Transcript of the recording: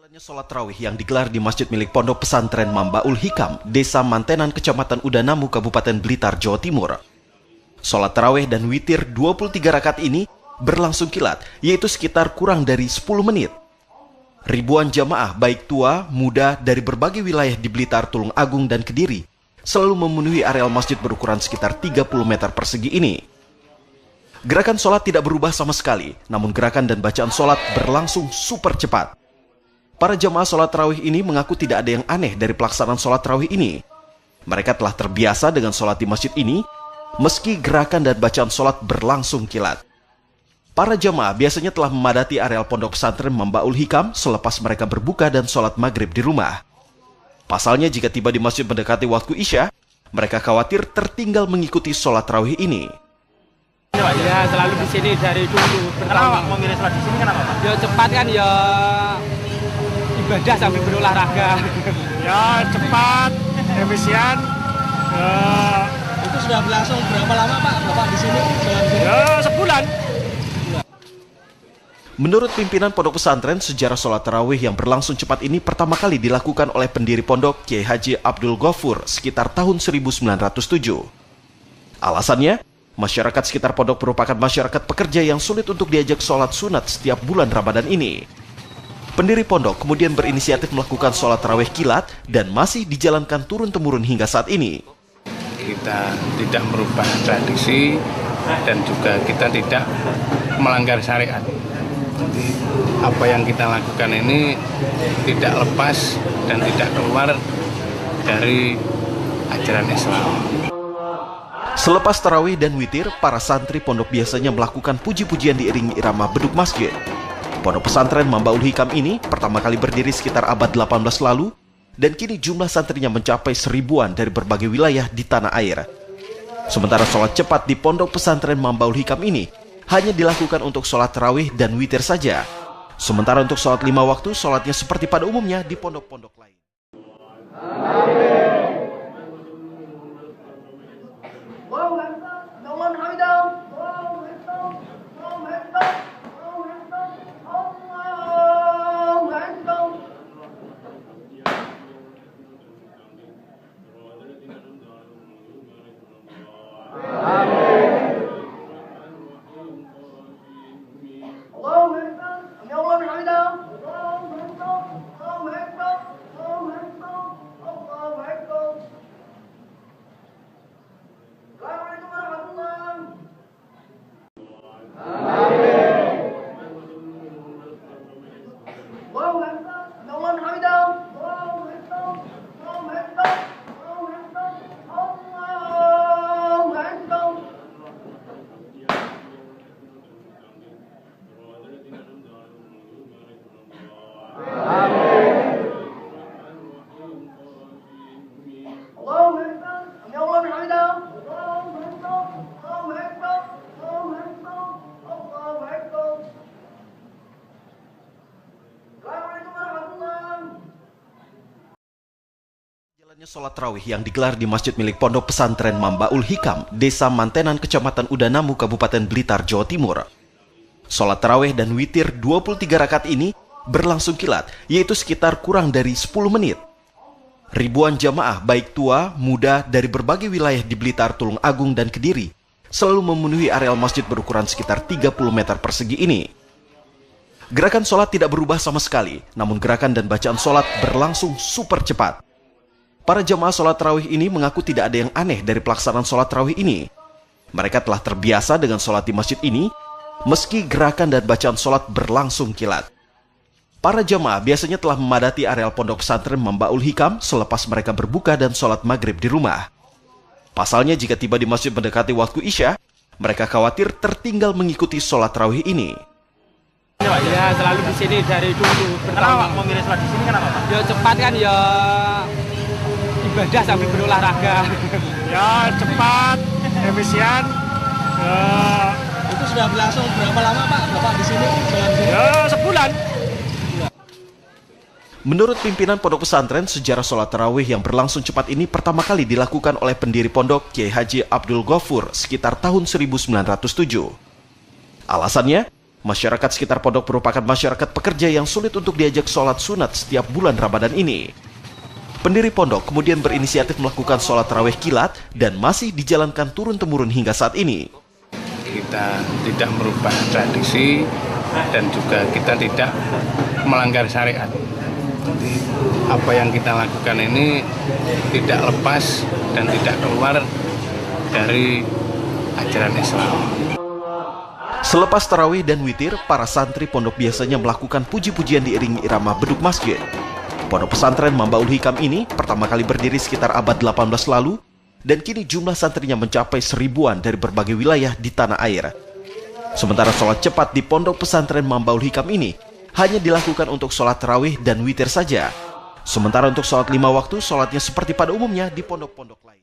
Jalannya sholat tarawih yang digelar di masjid milik Pondok Pesantren Mambaul Hikam, Desa Mantenan, Kecamatan Udanamu, Kabupaten Blitar, Jawa Timur. Sholat tarawih dan witir 23 rakaat ini berlangsung kilat, yaitu sekitar kurang dari 10 menit. Ribuan jamaah baik tua, muda dari berbagai wilayah di Blitar, Tulung Agung, dan Kediri selalu memenuhi areal masjid berukuran sekitar 30 meter persegi ini. Gerakan sholat tidak berubah sama sekali, namun gerakan dan bacaan sholat berlangsung super cepat. Para jamaah sholat tarawih ini mengaku tidak ada yang aneh dari pelaksanaan sholat tarawih ini. Mereka telah terbiasa dengan sholat di masjid ini, meski gerakan dan bacaan sholat berlangsung kilat. Para jamaah biasanya telah memadati areal Pondok Pesantren Mambaul Hikam selepas mereka berbuka dan sholat maghrib di rumah. Pasalnya jika tiba di masjid mendekati waktu Isya, mereka khawatir tertinggal mengikuti sholat tarawih ini. Ya, selalu di sini dari dulu. Kenapa Pak mau milih sholat di sini, kenapa Pak? Ya cepat kan, ya ibadah sambil berolahraga. Ya cepat, efisien. Itu sudah berlangsung berapa lama Pak Bapak di sini? Ya sebulan. Menurut pimpinan Pondok Pesantren, sejarah sholat tarawih yang berlangsung cepat ini pertama kali dilakukan oleh pendiri pondok Kiai Haji Abdul Ghafur sekitar tahun 1907. Alasannya, masyarakat sekitar pondok merupakan masyarakat pekerja yang sulit untuk diajak sholat sunat setiap bulan Ramadan ini. Pendiri pondok kemudian berinisiatif melakukan sholat tarawih kilat dan masih dijalankan turun-temurun hingga saat ini. Kita tidak merubah tradisi dan juga kita tidak melanggar syariat. Jadi apa yang kita lakukan ini tidak lepas dan tidak keluar dari ajaran Islam. Selepas tarawih dan witir, para santri pondok biasanya melakukan puji-pujian diiringi irama beduk masjid. Pondok Pesantren Mambaul Hikam ini pertama kali berdiri sekitar abad 18 lalu, dan kini jumlah santrinya mencapai 1000-an dari berbagai wilayah di tanah air. Sementara sholat cepat di Pondok Pesantren Mambaul Hikam ini hanya dilakukan untuk sholat tarawih dan witir saja. Sementara untuk sholat 5 waktu, sholatnya seperti pada umumnya di pondok-pondok lain. Jalannya sholat tarawih yang digelar di masjid milik Pondok Pesantren Mambaul Hikam, Desa Mantenan, Kecamatan Udanamu, Kabupaten Blitar, Jawa Timur. Sholat tarawih dan witir 23 rakaat ini berlangsung kilat, yaitu sekitar kurang dari 10 menit. Ribuan jamaah baik tua, muda dari berbagai wilayah di Blitar, Tulung Agung, dan Kediri selalu memenuhi areal masjid berukuran sekitar 30 meter persegi ini. Gerakan sholat tidak berubah sama sekali, namun gerakan dan bacaan sholat berlangsung super cepat. Para jamaah sholat tarawih ini mengaku tidak ada yang aneh dari pelaksanaan sholat tarawih ini. Mereka telah terbiasa dengan sholat di masjid ini, meski gerakan dan bacaan sholat berlangsung kilat. Para jamaah biasanya telah memadati areal Pondok Pesantren Mambaul Hikam selepas mereka berbuka dan sholat maghrib di rumah. Pasalnya jika tiba di masjid mendekati waktu Isya, mereka khawatir tertinggal mengikuti sholat tarawih ini. Ya, selalu di sini dari dulu. Kenapa Pak mau milih sholat di sini, kenapa Pak? Ya cepat kan, ya ibadah sambil berolahraga. Ya cepat, efisien. Itu sudah berlangsung berapa lama Pak Bapak di sini? Ya sebulan. Menurut pimpinan Pondok Pesantren, sejarah sholat tarawih yang berlangsung cepat ini pertama kali dilakukan oleh pendiri pondok Kiai Haji Abdul Ghafur sekitar tahun 1907. Alasannya, Masyarakat sekitar pondok merupakan masyarakat pekerja yang sulit untuk diajak sholat sunat setiap bulan Ramadan ini. Pendiri pondok kemudian berinisiatif melakukan sholat tarawih kilat dan masih dijalankan turun-temurun hingga saat ini. Kita tidak merubah tradisi dan juga kita tidak melanggar syariat. Jadi apa yang kita lakukan ini tidak lepas dan tidak keluar dari ajaran Islam. Selepas tarawih dan witir, para santri pondok biasanya melakukan puji-pujian diiringi irama beduk masjid. Pondok pesantren Mambaul Hikam ini pertama kali berdiri sekitar abad 18 lalu, dan kini jumlah santrinya mencapai 1000-an dari berbagai wilayah di tanah air. Sementara sholat cepat di pondok pesantren Mambaul Hikam ini hanya dilakukan untuk sholat tarawih dan witir saja. Sementara untuk sholat 5 waktu, sholatnya seperti pada umumnya di pondok-pondok lain.